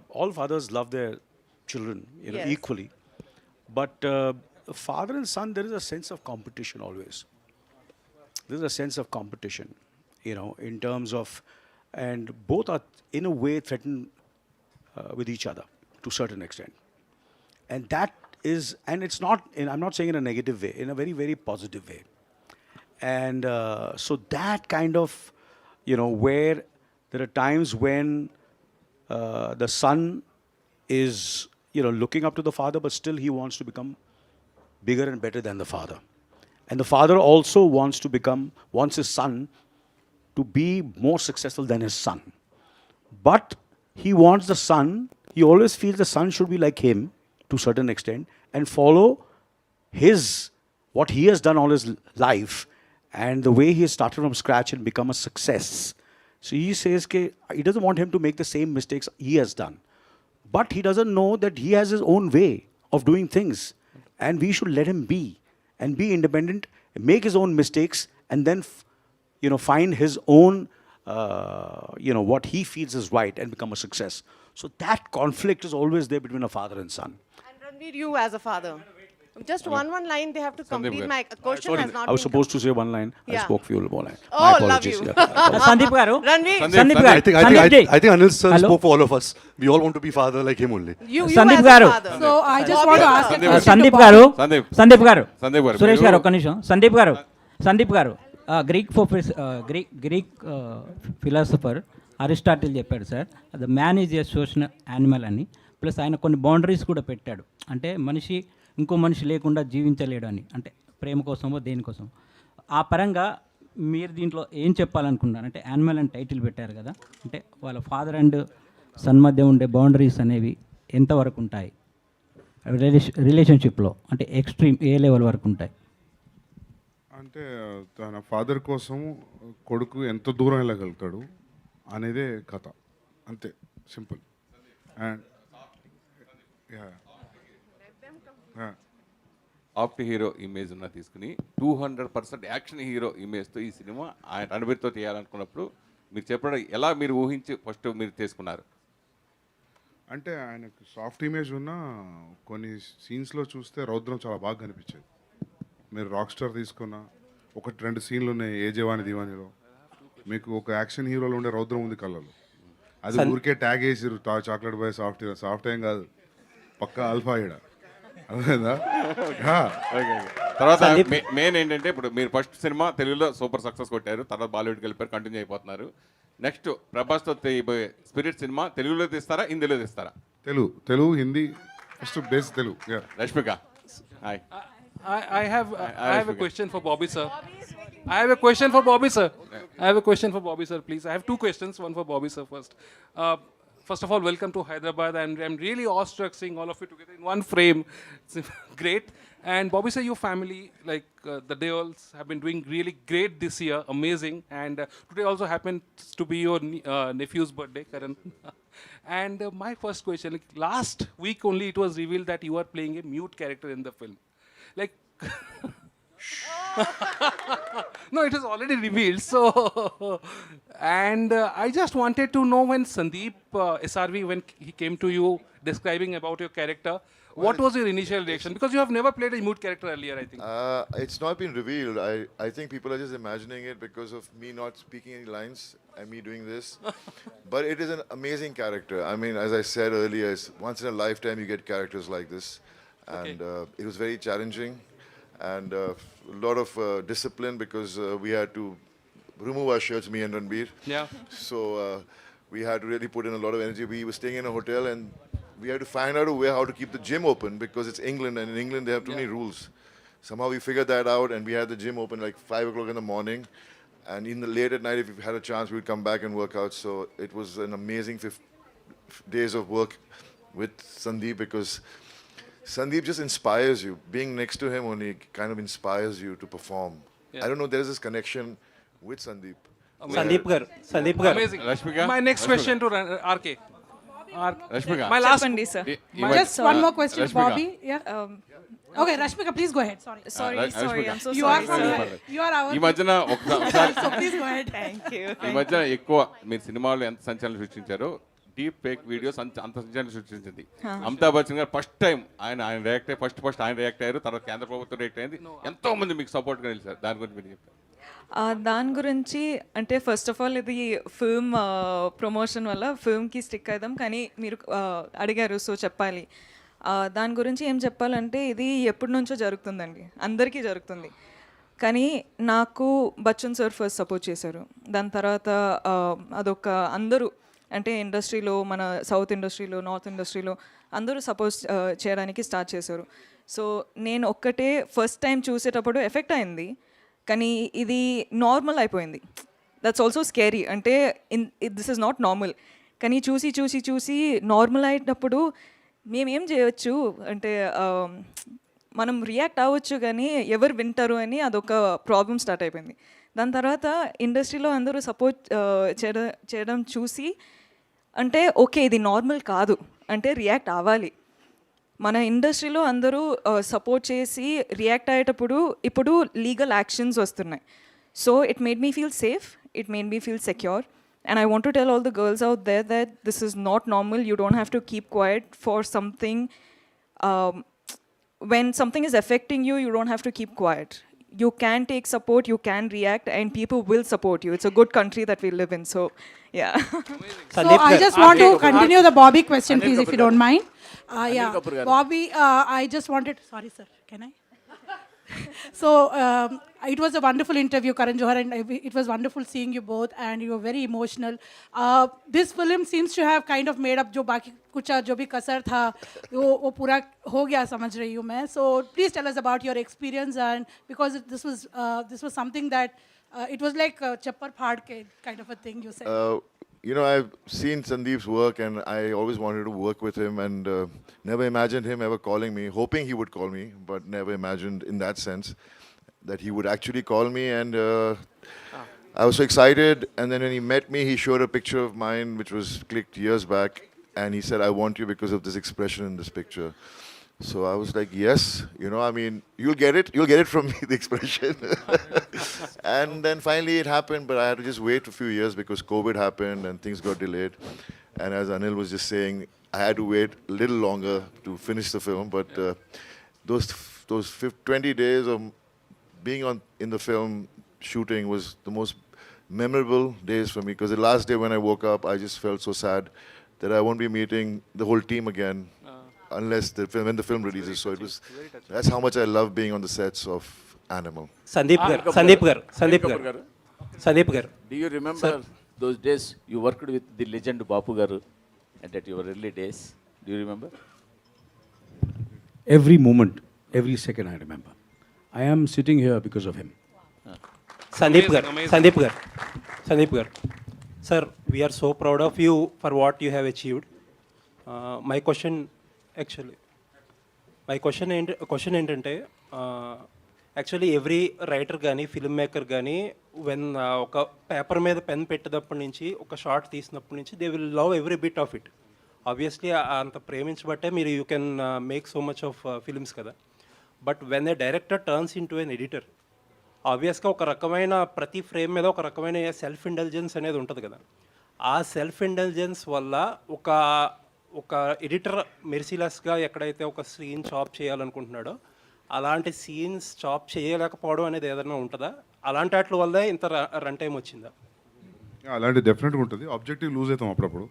[SPEAKER 3] all fathers love their children,
[SPEAKER 14] Yes.
[SPEAKER 3] equally. But father and son, there is a sense of competition always. There is a sense of competition, in terms of, and both are in a way threatened with each other to a certain extent. And that is, and it's not, I'm not saying in a negative way, in a very, very positive way. And so that kind of, where there are times when the son is, looking up to the father, but still he wants to become bigger and better than the father. And the father also wants his son to be more successful than his son. But he wants the son, he always feels the son should be like him to a certain extent and follow what he has done all his life and the way he has started from scratch and become a success. So he says he doesn't want him to make the same mistakes he has done. But he doesn't know that he has his own way of doing things. And we should let him be and be independent, make his own mistakes, and then find his own, what he feels is right and become a success. So that conflict is always there between a father and son.
[SPEAKER 14] And Ranbir, you as a father. Just one line, they have to complete my question has not
[SPEAKER 3] I was
[SPEAKER 14] been
[SPEAKER 3] supposed to say one line.
[SPEAKER 14] Yeah.
[SPEAKER 3] I spoke few more line.
[SPEAKER 14] Oh,
[SPEAKER 3] My
[SPEAKER 14] love
[SPEAKER 3] apologies.
[SPEAKER 14] you.
[SPEAKER 3] Yeah.
[SPEAKER 11] Sandeep Garu.
[SPEAKER 14] Ranbir,
[SPEAKER 4] I think Anil sir spoke for all of us. We all want to be father like him only.
[SPEAKER 14] you
[SPEAKER 11] Sandeep
[SPEAKER 14] as a
[SPEAKER 11] Garu.
[SPEAKER 14] father.
[SPEAKER 15] So I just want to ask a question
[SPEAKER 11] Sandeep
[SPEAKER 15] to
[SPEAKER 11] Garu.
[SPEAKER 15] Bobby.
[SPEAKER 11] Sandeep Garu.
[SPEAKER 10] Sandeep
[SPEAKER 11] Suresh
[SPEAKER 10] Garu.
[SPEAKER 11] Garu, ఒక్క నిమిషం. సందీప్ గారు Greek philosopher Aristotle చెప్పాడు sir, the man is a social animal అని. Plus ఆయన కొన్ని boundaries కూడా పెట్టాడు. అంటే మనిషి ఇంకో మనిషి లేకుండా జీవించలేడు అని, అంటే ప్రేమ కోసమో దేనికోసం. ఆ పరంగా మీరు దీంట్లో ఏం చెప్పాలనుకుంటున్నారు? అంటే యానిమల్ అని టైటిల్ పెట్టారు కదా, అంటే వాళ్ళ ఫాదర్ అండ్ సన్ మధ్య ఉండే బౌండరీస్ అనేవి ఎంతవరకు ఉంటాయి రిలేషన్షిప్లో? అంటే ఎక్స్ట్రీమ్ ఏ లెవెల్ వరకు ఉంటాయి?
[SPEAKER 8] అంటే తన ఫాదర్ కోసం కొడుకు ఎంత దూరం వెళ్ళగలుగుతాడు అనేదే కథ, అంతే, సింపుల్. అండ్
[SPEAKER 10] ఆఫ్ట్ హీరో ఇమేజ్ ఉన్న తీసుకుని 200% యాక్షన్ హీరో ఇమేజ్తో ఈ సినిమా ఆయన రణబీర్తో చేయాలనుకున్నప్పుడు మీరు చెప్పడం ఎలా మీరు ఊహించి ఫస్ట్ మీరు తీసుకున్నారు?
[SPEAKER 8] అంటే ఆయనకు సాఫ్ట్ ఇమేజ్ ఉన్న కొన్ని సీన్స్లో చూస్తే రౌద్రం చాలా బాగా కనిపించేది. మీరు రాక్ స్టార్ తీసుకున్న 1-2 సీన్లు ఉన్నాయి ఏ జవాని దివానీలో, మీకు ఒక యాక్షన్ హీరోలో ఉండే రౌద్రం ఉంది కళ్ళలో. అది ఊరికే ట్యాగ్ వేసిరు chocolate boy soft hero. Soft ఏం కాదు, పక్కా ఆల్ఫా ఈడ. అర్థమైందా?
[SPEAKER 10] తర్వాత మెయిన్ ఏంటంటే ఇప్పుడు మీరు ఫస్ట్ సినిమా తెలుగులో సూపర్ సక్సెస్ కొట్టారు, తర్వాత బాలీవుడ్కి వెళ్ళిపోయారు, కంటిన్యూ అయిపోతున్నారు. నెక్స్ట్ ప్రభాస్తో తీయబోయే స్పిరిట్ సినిమా తెలుగులో తీస్తారా హిందీలో తీస్తారా?
[SPEAKER 8] Telugu Hindi first base Telugu.
[SPEAKER 10] Rashmika, hi.
[SPEAKER 16] I have a question for Bobby sir. I have a question for Bobby sir. Please. I have 2 questions. One for Bobby sir first. first of all, welcome to Hyderabad, and I'm really awestruck seeing all of you together in one frame. It's great. And Bobby sir, your family, like the Deols, have been doing really great this year, amazing. And today also happens to be your nephew's birthday, Karan. And my first question, like last week only it was revealed that you are playing a mute character in the film. Like, no, it is already revealed. So, and I just wanted to know when Sandeep SRV, when he came to you describing about your character, what was your initial reaction? Because you have never played a mute character earlier, I think.
[SPEAKER 5] It's not been revealed. I think people are just imagining it because of me not speaking any lines and me doing this. But it is an amazing character. I mean, as I said earlier, it's once in a lifetime you get characters like this. And it was very challenging and a lot of discipline because we had to remove our shirts, me and Ranbir.
[SPEAKER 16] Yeah.
[SPEAKER 5] So we had to really put in a lot of energy. We were staying in a hotel and we had to find out a way how to keep the gym open because it's England, and in England they have too many rules. Somehow we figured that out, and we had the gym open like 5 o'clock in the morning. And in the late at night, if we had a chance, we would come back and work out. So it was an amazing days of work with Sandeep because Sandeep just inspires you. Being next to him only kind of inspires you to perform. I don't know, there is this connection with Sandeep.
[SPEAKER 11] Sandeep gar.
[SPEAKER 16] Amazing.
[SPEAKER 10] Rashmika?
[SPEAKER 16] My next question to RK.
[SPEAKER 10] Rashmika.
[SPEAKER 16] My last.
[SPEAKER 6] చెప్పండి sir.
[SPEAKER 15] Just one more question,
[SPEAKER 10] Rashmika.
[SPEAKER 15] Bobby. Yeah. Okay, Rashmika, please go ahead. Sorry.
[SPEAKER 6] Sorry, I'm so
[SPEAKER 15] You
[SPEAKER 6] sorry.
[SPEAKER 15] are from you are our.
[SPEAKER 10] ఈ మధ్యన ఒకసారి
[SPEAKER 15] So please go ahead.
[SPEAKER 6] Thank you.
[SPEAKER 10] ఈ మధ్యన ఎక్కువ మీరు సినిమాలో ఎంత సంచలనం సృష్టించారో డీప్ ఫేక్ వీడియోస్ అంత సంచలనం సృష్టించింది. అమితాబ్ బచ్చన్ గారు ఫస్ట్ టైం ఆయన రియాక్ట్ అయ్యి ఫస్ట్ ఆయన రియాక్ట్ అయ్యారు, తర్వాత కేంద్ర ప్రభుత్వం రియాక్ట్ అయింది. ఎంతో మంది మీకు సపోర్ట్గా నిలిచారు. దాని గురించి మీరు చెప్తారు.
[SPEAKER 6] దాని గురించి అంటే ఫస్ట్ ఆఫ్ ఆల్ ఇది ఫిల్మ్ ప్రమోషన్ వల్ల ఫిల్మ్కి స్టిక్ అవుదాం, కానీ మీరు అడిగారు సో చెప్పాలి. దాని గురించి ఏం చెప్పాలంటే ఇది ఎప్పటి నుంచో జరుగుతుందండి, అందరికీ జరుగుతుంది. కానీ నాకు బచ్చన్ సార్ ఫస్ట్ సపోర్ట్ చేశారు. దాని తర్వాత అదొక అందరూ అంటే ఇండస్ట్రీలో, మన సౌత్ ఇండస్ట్రీలో, నార్త్ ఇండస్ట్రీలో అందరూ సపోర్ట్ చేయడానికి స్టార్ట్ చేశారు. సో నేను ఒక్కటే ఫస్ట్ టైం చూసేటప్పుడు ఎఫెక్ట్ అయింది, కానీ ఇది నార్మల్ అయిపోయింది. That's also scary. అంటే దిస్ ఇస్ నాట్ నార్మల్. కానీ చూసి చూసి చూసి నార్మల్ అయినప్పుడు మేమేం చేయవచ్చు అంటే మనం రియాక్ట్ అవ్వచ్చు, కానీ ఎవరు వింటారు అని అదొక ప్రాబ్లం స్టార్ట్ అయిపోయింది. దాని తర్వాత ఇండస్ట్రీలో అందరూ సపోర్ట్ చేయడం చూసి అంటే ఓకే ఇది నార్మల్ కాదు, అంటే రియాక్ట్ అవ్వాలి. మన ఇండస్ట్రీలో అందరూ సపోర్ట్ చేసి రియాక్ట్ అయ్యేటప్పుడు ఇప్పుడు లీగల్ యాక్షన్స్ వస్తున్నాయి. So it made me feel safe, it made me feel secure. And I want to tell all the girls out there that this is not normal. You don't have to keep quiet for something. When something is affecting you, you don't have to keep quiet. You can take support, you can react, and people will support you. It's a good country that we live in. So, yeah.
[SPEAKER 15] So I just want to continue the Bobby question, please, if you don't mind. Yeah, Bobby, I just wanted. Sorry, sir. Can I? So it was a wonderful interview, Karan Johar, and it was wonderful seeing you both, and you were very emotional. This film seems to have kind of made up जो बाकी कुछ जो भी कसर था वो पूरा हो गया समझ रही हूँ मैं. So please tell us about your experience, and because this was something that it was like chappar phad ke kind of a thing you said.
[SPEAKER 5] You know, I've seen Sandeep's work and I always wanted to work with him and never imagined him ever calling me, hoping he would call me, but never imagined in that sense that he would actually call me. And I was so excited. And then when he met me, he showed a picture of mine which was clicked years back, and he said, I want you because of this expression in this picture. So I was like, yes, you know, I mean, you'll get it from me, the expression. And then finally it happened, but I had to just wait a few years because COVID happened and things got delayed. And as Anil was just saying, I had to wait a little longer to finish the film, but those 20 days of being in the film shooting was the most memorable days for me, because the last day when I woke up, I just felt so sad that I won't be meeting the whole team again. Unless when the film releases. So that's how much I love being on the sets of Animal.
[SPEAKER 11] Sandeep gar.
[SPEAKER 10] Do you remember those days you worked with the legend Bapu garu and at your early days? Do you remember?
[SPEAKER 3] Every moment, every second I remember. I am sitting here because of him.
[SPEAKER 11] Sandeep gar.
[SPEAKER 17] Sir, we are so proud of you for what you have achieved. My question actually, question ఏంటంటే actually every writer కానీ film maker కానీ when ఒక paper మీద pen పెట్టినప్పటి నుంచి ఒక short తీసినప్పటి నుంచి they will love every bit of it. Obviously అంత ప్రేమించబట్టే మీరు you can make so much of films కదా. But when a director turns in to an editor, ఆబ్వియస్గా ఒక రకమైన ప్రతి ఫ్రేమ్ మీద ఒక రకమైన సెల్ఫ్ ఇంటెలిజెన్స్ అనేది ఉంటుంది కదా. ఆ సెల్ఫ్ ఇంటెలిజెన్స్ వల్ల ఒక ఎడిటర్ మెర్సిలెస్గా ఎక్కడైతే ఒక సీన్ చాప్ చేయాలనుకుంటున్నాడో అలాంటి సీన్స్ చాప్ చేయలేకపోవడం అనేది ఏదైనా ఉంటుందా? అలాంటి వాటి వల్లే ఇంత రన్ టైం వచ్చిందా?
[SPEAKER 8] అలాంటి డెఫినెట్గా ఉంటుంది. ఆబ్జెక్టివ్ లూజ్ అవుతాం అప్పుడప్పుడు,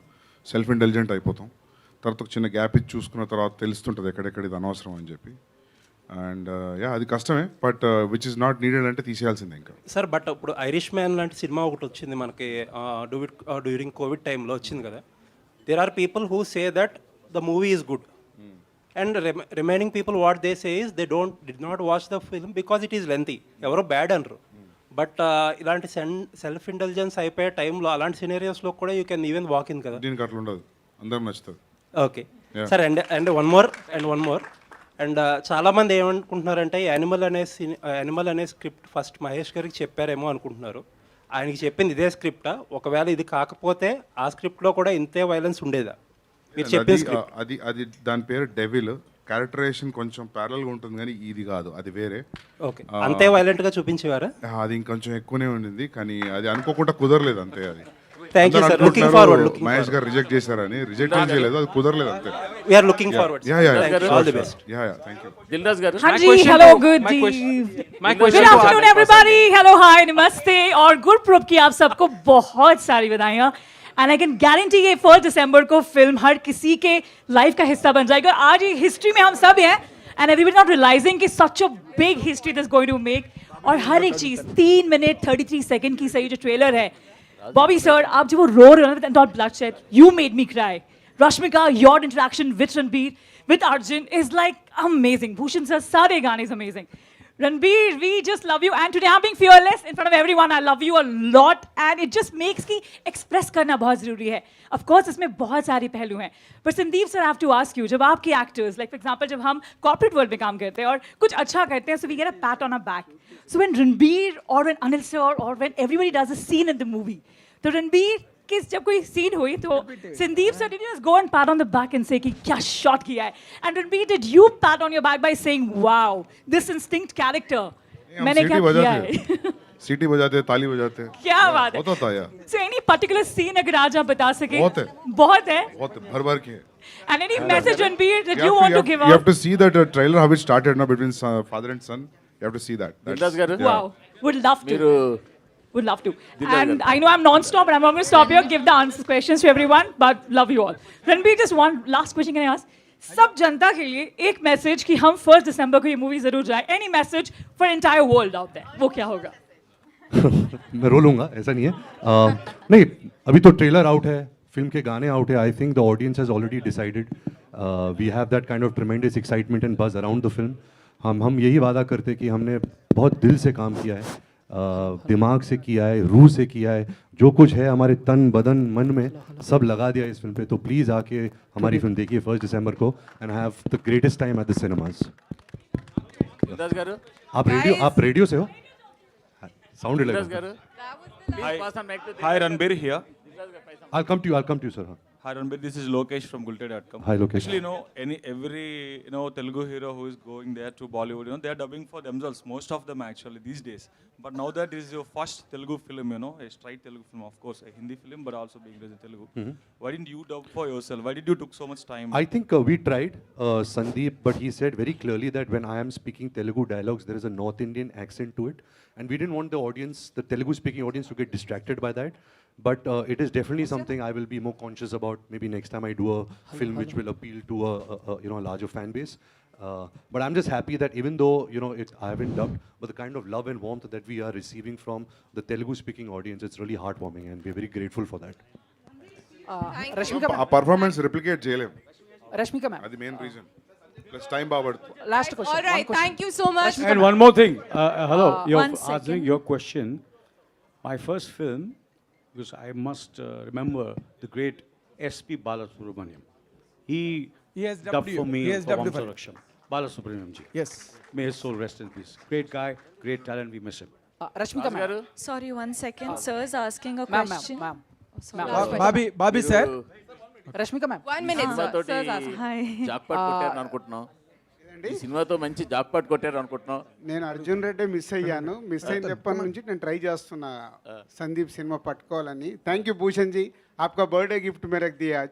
[SPEAKER 8] సెల్ఫ్ ఇంటెలిజెంట్ అయిపోతాం. తర్వాత ఒక చిన్న గ్యాప్ ఇచ్చి చూసుకున్న తర్వాత తెలుస్తుంటుంది ఎక్కడెక్కడ ఇది అనవసరం అని చెప్పి. అండ్ అది కష్టమే, but which is not needed అంటే తీసేయాల్సిందే ఇంకా.
[SPEAKER 17] సార్ బట్ ఇప్పుడు ఐరిష్ మ్యాన్ లాంటి సినిమా ఒకటి వచ్చింది మనకి డ్యూరింగ్ కోవిడ్ టైంలో వచ్చింది కదా. There are people who say that the movie is good and remaining people what they say is they did not watch the film because it is lengthy. ఎవరో bad అనరు. But ఇలాంటి self intelligence అయిపోయే టైంలో అలాంటి సినేరియోస్లో కూడా you can even walk in కదా.
[SPEAKER 8] దీనికి అట్లా ఉండదు, అందరం నచ్చుతుంది.
[SPEAKER 17] Okay sir. And one more and చాలామంది ఏమనుకుంటున్నారంటే యానిమల్ అనే స్క్రిప్ట్ ఫస్ట్ మహేష్ గారికి చెప్పారేమో అనుకుంటున్నారు. ఆయనకి చెప్పింది ఇదే స్క్రిప్టా? ఒకవేళ ఇది కాకపోతే ఆ స్క్రిప్ట్లో కూడా ఇంతే వైలెన్స్ ఉండేదా? మీరు చెప్పే
[SPEAKER 8] అది దాని పేరు డెవిల్. క్యారెక్టరైజేషన్ కొంచెం ప్యారల్గా ఉంటుంది కానీ ఇది కాదు, అది వేరే.
[SPEAKER 17] ఓకే, అంతే వైలెంట్గా చూపించేవారా?
[SPEAKER 8] అది ఇంకొంచెం ఎక్కువనే ఉండింది కానీ అది అనుకోకుండా కుదరలేదు అంతే. అది
[SPEAKER 17] thank you sir. Looking forward.
[SPEAKER 8] Mahesh గారు రిజెక్ట్ చేశారని రిజెక్ట్ చేయలేదు, అది కుదరలేదు అంతే.
[SPEAKER 17] We are looking forward. All the best.
[SPEAKER 8] Thank you.
[SPEAKER 10] Dilraj గారు.
[SPEAKER 18] हाँ जी, hello, good afternoon everybody. Hello, hi, नमस्ते और गुड प्रूफ की आप सबको बहुत सारी बधाइयाँ. एंड आई कैन गारंटी ये 1 दिसंबर को फिल्म हर किसी के लाइफ का हिस्सा बन जाएगी. और आज ये हिस्ट्री में हम सब हैं एंड एवरीबॉडी नॉट रियलाइजिंग कि such a big history this going to make. और हर एक चीज़ 3 मिनट 33 सेकंड की सही जो ट्रेलर है. Bobby sir, आप जब वो रो रहे हो ना with bloodshed, you made me cry. Rashmika, your interaction with Ranbir, with Arjun is like amazing. Bhushan sir, सारे गाने is amazing. Ranbir, we just love you. And today I'm being fearless in front of everyone. I love you a lot. And it just makes कि express करना बहुत ज़रूरी है. Of course, इसमें बहुत सारे पहलू हैं. But Sandeep sir, I have to ask you, जब आपके actors, like for example, जब हम corporate world में काम करते हैं और कुछ अच्छा करते हैं, so we get a pat on our back. So when Ranbir or when Anil sir or when everybody does a scene in the movie, तो रणबीर किस जब कोई सीन हुई तो Sandeep sir, did you just go and pat on the back and say कि क्या shot किया है? And Ranbir, did you pat on your back by saying wow, this instinct character? मैंने क्या किया है?
[SPEAKER 8] सीटी बजाते, ताली बजाते.
[SPEAKER 18] क्या बात है?
[SPEAKER 8] होता था यार.
[SPEAKER 18] So any particular scene अगर आज आप बता सके?
[SPEAKER 8] बहुत है. भर के.
[SPEAKER 18] And any message Ranbir that you want to give out?
[SPEAKER 8] You have to see that trailer how it started now between father and son. You have to see that.
[SPEAKER 18] Wow, would love to. Would love to. And I know I'm non-stop, but I'm not going to stop here. Give the answers, questions to everyone, but love you all. Ranbir, just one last question can I ask? सब जनता के लिए एक message कि हम 1 दिसंबर को ये movie जरूर जाएं. Any message for entire world out there? वो क्या होगा?
[SPEAKER 4] मैं रो लूँगा, ऐसा नहीं है. नहीं, अभी तो ट्रेलर आउट है, फिल्म के गाने आउट है. I think the audience has already decided. We have that kind of tremendous excitement and buzz around the film. हम यही वादा करते कि हमने बहुत दिल से काम किया है, दिमाग से किया है, रूह से किया है. जो कुछ है हमारे तन बदन मन में सब लगा दिया इस फिल्म पे. तो प्लीज़ आके हमारी फिल्म देखिए 1 दिसंबर को and have the greatest time at the cinemas. आप रेडियो से हो? साउंड लगा.
[SPEAKER 19] Hi Ranbir here.
[SPEAKER 4] I'll come to you sir.
[SPEAKER 19] Hi Ranbir, this is Lokesh from Gulted.com.
[SPEAKER 4] Hi Lokesh.
[SPEAKER 19] Actually, every Telugu hero who is going there to Bollywood, they are dubbing for themselves, most of them actually these days. But now that this is your first Telugu film, a straight Telugu film, of course, a Hindi film, but also being raised in Telugu. Why didn't you dub for yourself? Why did you took so much time?
[SPEAKER 4] I think we tried, Sandeep, but he said very clearly that when I am speaking Telugu dialogues, there is a North Indian accent to it, and we didn't want the audience, the Telugu-speaking audience, to get distracted by that. But it is definitely something I will be more conscious about. Maybe next time I do a film which will appeal to a larger fan base. But I'm just happy that even though I haven't dubbed, but the kind of love and warmth that we are receiving from the Telugu-speaking audience, it's really heartwarming, and we're very grateful for that.
[SPEAKER 9] Rashmika
[SPEAKER 8] ఆ performance replicate చేయలేం.
[SPEAKER 9] Rashmika ma'am.
[SPEAKER 8] అది main reason. Plus time బాబడుతుంది.
[SPEAKER 9] Last question.
[SPEAKER 1] All right, thank you so much.
[SPEAKER 3] And one more thing. Hello, you're
[SPEAKER 1] one second.
[SPEAKER 3] answering your question. My first film because I must remember the great S.P. Balasubramaniam. He
[SPEAKER 7] has
[SPEAKER 3] dubbed
[SPEAKER 7] dubbed you.
[SPEAKER 3] for me
[SPEAKER 7] He has
[SPEAKER 3] for
[SPEAKER 7] dubbed you for it.
[SPEAKER 3] Vamsaraksham. Balasubramaniam ji.
[SPEAKER 7] Yes.
[SPEAKER 3] May his soul rest in peace. Great guy, great talent, we miss him.
[SPEAKER 20] Rashmika ma'am.
[SPEAKER 6] Sorry, 1 second. Sir is asking a
[SPEAKER 20] Ma'am,
[SPEAKER 6] question.
[SPEAKER 20] ma'am.
[SPEAKER 7] Bobby sir.
[SPEAKER 20] Rashmika ma'am.
[SPEAKER 1] 1 minute, sir.
[SPEAKER 10] సినిమాతోటి
[SPEAKER 6] Hi.
[SPEAKER 10] Jackpot కొట్టారని అనుకుంటున్నాం ఈ సినిమాతో మంచి jackpot కొట్టారు అనుకుంటున్నాం
[SPEAKER 13] నేను Arjun Reddy miss అయ్యాను మిస్ అయినప్పటి నుంచి నేను ట్రై చేస్తున్నా సందీప్ సినిమా పట్టుకోవాలని థ్యాంక్ యూ భూషణ్ జీ ఆప్కా బర్త్డే గిఫ్ట్ మేరకు దియా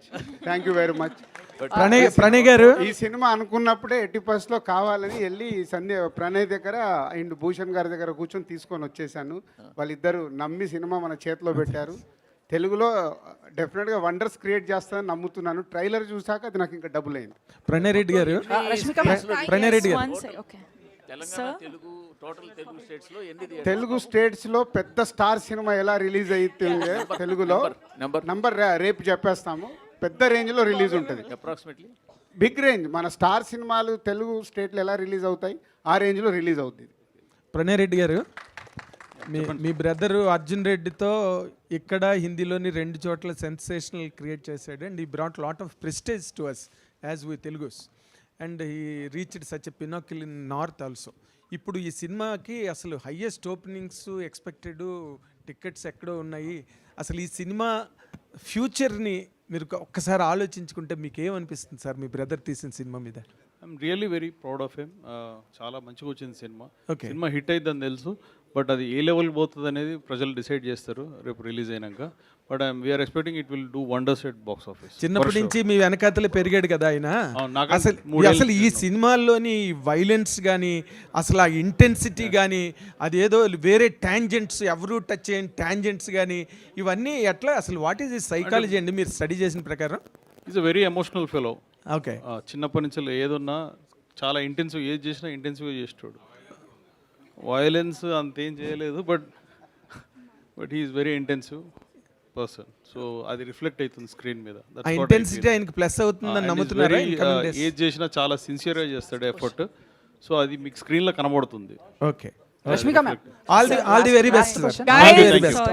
[SPEAKER 13] thank you very much
[SPEAKER 7] Pranay గారు
[SPEAKER 13] ఈ సినిమా అనుకున్నప్పుడే 80% లో కావాలని వెళ్ళి ప్రణయ్ దగ్గర అండ్ భూషణ్ గారి దగ్గర కూర్చొని తీసుకొని వచ్చేసాను వాళ్ళిద్దరు నమ్మి సినిమా మన చేతిలో పెట్టారు తెలుగులో డెఫినెట్గా వండర్స్ క్రియేట్ చేస్తానని నమ్ముతున్నాను ట్రైలర్ చూసాక అది నాకు ఇంకా డబుల్ అయింది
[SPEAKER 7] ప్రణయ్ రెడ్డి గారు ప్రణయ్ రెడ్డి గారు
[SPEAKER 10] తెలంగాణ తెలుగు టోటల్ తెలుగు స్టేట్స్ లో ఎన్ని
[SPEAKER 13] తెలుగు స్టేట్స్ లో పెద్ద స్టార్ సినిమా ఎలా రిలీజ్ అవుతుంది తెలుగులో నంబర్ రేపు చెప్పేస్తాము పెద్ద రేంజ్ లో రిలీజ్ ఉంటుంది
[SPEAKER 10] అప్రాక్సిమేట్లీ
[SPEAKER 13] బిగ్ రేంజ్ మన స్టార్ సినిమాలు తెలుగు స్టేట్లో ఎలా రిలీజ్ అవుతాయి ఆ రేంజ్ లో రిలీజ్ అవుతుంది
[SPEAKER 7] ప్రణయ్ రెడ్డి గారు మీ బ్రదరు అర్జున్ రెడ్డితో ఇక్కడ హిందీలోని 2 చోట్ల సెన్సేషనల్ క్రియేట్ చేశాడు అండ్ ఈ brought lot of prestige to us as we Telugus and he reached such a pinnacle in north also ఇప్పుడు ఈ సినిమాకి అసలు హయ్యెస్ట్ ఓపెనింగ్స్ ఎక్స్పెక్టెడ్ టికెట్స్ ఎక్కడో ఉన్నాయి అసలు ఈ సినిమా ఫ్యూచర్ని మీరు ఒక్కసారి ఆలోచించుకుంటే మీకు ఏమనిపిస్తుంది సార్ మీ బ్రదర్ తీసిన సినిమా మీద
[SPEAKER 21] I'm really very proud of him చాలా మంచిగా వచ్చింది సినిమా
[SPEAKER 7] Okay.
[SPEAKER 21] సినిమా హిట్ అయిద్దని తెలుసు బట్ అది ఏ లెవెల్ పోతుంది అనేది ప్రజలు డిసైడ్ చేస్తారు రేపు రిలీజ్ అయినాక but we are expecting it will do wonders at box office
[SPEAKER 7] చిన్నప్పటి నుంచి మీ వెనకాతలే పెరిగాడు కదా ఆయన
[SPEAKER 21] నాకంటే
[SPEAKER 7] అసలు
[SPEAKER 21] 3 ఏళ్ళు
[SPEAKER 7] అసలు ఈ సినిమాల్లోని వైలెన్స్ కానీ అసలు ఆ ఇంటెన్సిటీ కానీ అదేదో వేరే ట్యాంజెంట్స్ ఎవరు టచ్ చేయని ట్యాంజెంట్స్ కానీ ఇవన్నీ ఎట్లా అసలు వాట్ ఈస్ ఈ సైకాలజీ అండి మీరు స్టడీ చేసిన ప్రకారం
[SPEAKER 21] is a very emotional fellow
[SPEAKER 7] okay
[SPEAKER 21] చిన్నప్పటి నుంచి ఏదున్నా చాలా ఇంటెన్సివ్ ఏది చేసినా ఇంటెన్సివ్గా చేస్తాడు వైలెన్స్ అంతేం చేయలేదు but he's very intensive person so అది రిఫ్లెక్ట్ అవుతుంది స్క్రీన్ మీద
[SPEAKER 7] ఆ ఇంటెన్సిటీ ఆయనకి ప్లస్ అవుతుందని నమ్ముతున్నారా
[SPEAKER 21] ఏది చేసినా చాలా సిన్సియర్గా చేస్తాడు ఎఫర్ట్ సో అది మీకు స్క్రీన్లో కనబడుతుంది
[SPEAKER 7] okay
[SPEAKER 20] Rashmika ma'am.
[SPEAKER 7] All the very best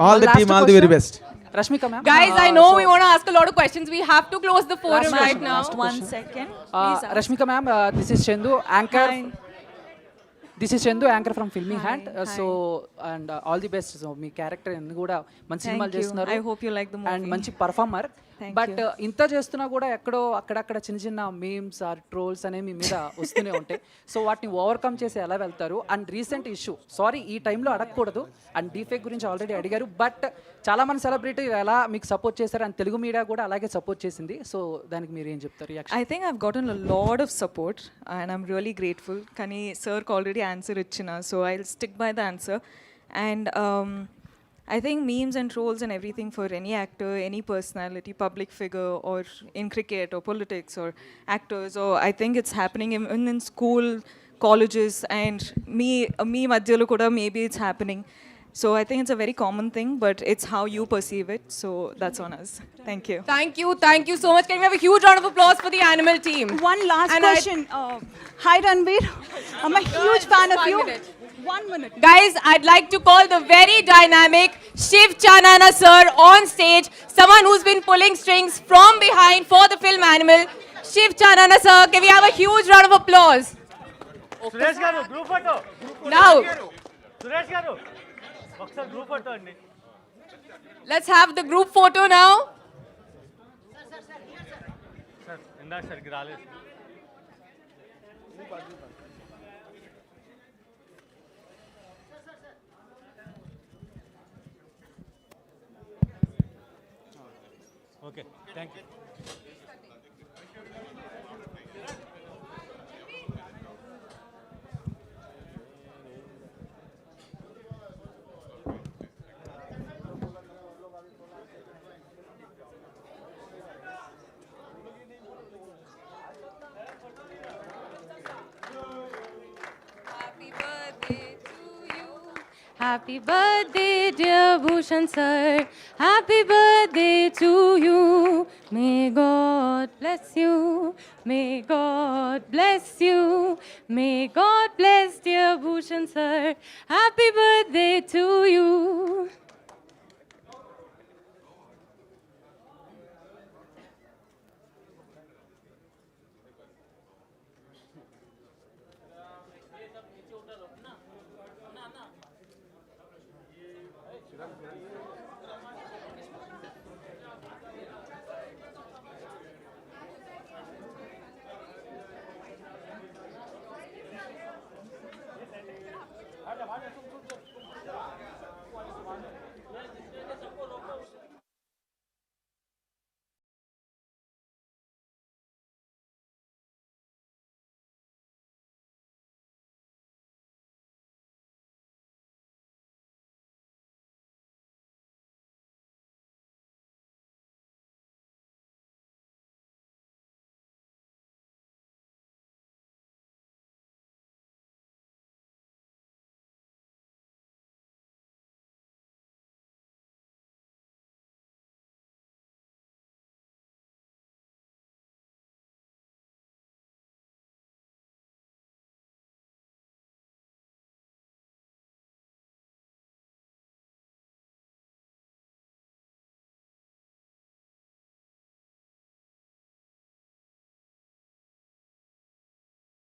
[SPEAKER 7] all the team all the very best
[SPEAKER 20] Rashmika ma'am.
[SPEAKER 1] Guys, I know we want to ask a lot of questions. We have to close the forum right now.
[SPEAKER 6] 1 second. Please ask.
[SPEAKER 20] Rashmika ma'am, this is Chendu, anchor. This is Chendu, anchor from Filming Hand. So, and all the best. So, me character అన్ని కూడా మంచి సినిమాలు చేస్తున్నారు.
[SPEAKER 6] I hope you like the movie.
[SPEAKER 20] And మంచి performer. But ఇంత చేస్తున్నా కూడా ఎక్కడో అక్కడక్కడ చిన్న చిన్న మీమ్స్ ఆర్ ట్రోల్స్ అనేవి మీ మీద వస్తూనే ఉంటాయి సో వాటిని ఓవర్కమ్ చేసి ఎలా వెళ్తారు అండ్ రీసెంట్ ఇష్యూ సారీ ఈ టైంలో అడగకూడదు అండ్ డీఫేక్ గురించి ఆల్రెడీ అడిగారు బట్ చాలా మంది సెలబ్రిటీ ఎలా మీకు సపోర్ట్ చేశారు అండ్ తెలుగు మీడియా కూడా అలాగే సపోర్ట్ చేసింది సో దానికి మీరు ఏం చెప్తారు
[SPEAKER 6] I think I've gotten a lot of support and I'm really grateful. Kani sir already answered ichina, so I'll stick by the answer. And I think memes and trolls and everything for any actor, any personality, public figure, or in cricket or politics or actors, or I think it's happening in school, colleges, and me madhyalo kuda maybe it's happening. So I think it's a very common thing, but it's how you perceive it. So that's on us. Thank you.
[SPEAKER 1] Thank you so much. Can we have a huge round of applause for the animal team?
[SPEAKER 15] One last question. Hi Ranbir, I'm a huge fan of you. 1 minute.
[SPEAKER 1] Guys, I'd like to call the very dynamic Shiv Chanana sir on stage. Someone who's been pulling strings from behind for the film Animal. Shiv Chanana sir, can we have a huge round of applause?
[SPEAKER 22] Suresh గారు group photo
[SPEAKER 1] Now,
[SPEAKER 22] Suresh గారు ఒకసారి group photo అండి
[SPEAKER 1] let's have the group photo now.
[SPEAKER 22] Sir ఇందాక సరిగ్గా రాలేదు okay thank you
[SPEAKER 23] Happy birthday, dear Bhushan sir. Happy birthday to you. May God bless you. May God bless you. May God bless dear Bhushan sir. Happy birthday to you.
[SPEAKER 11] Viran.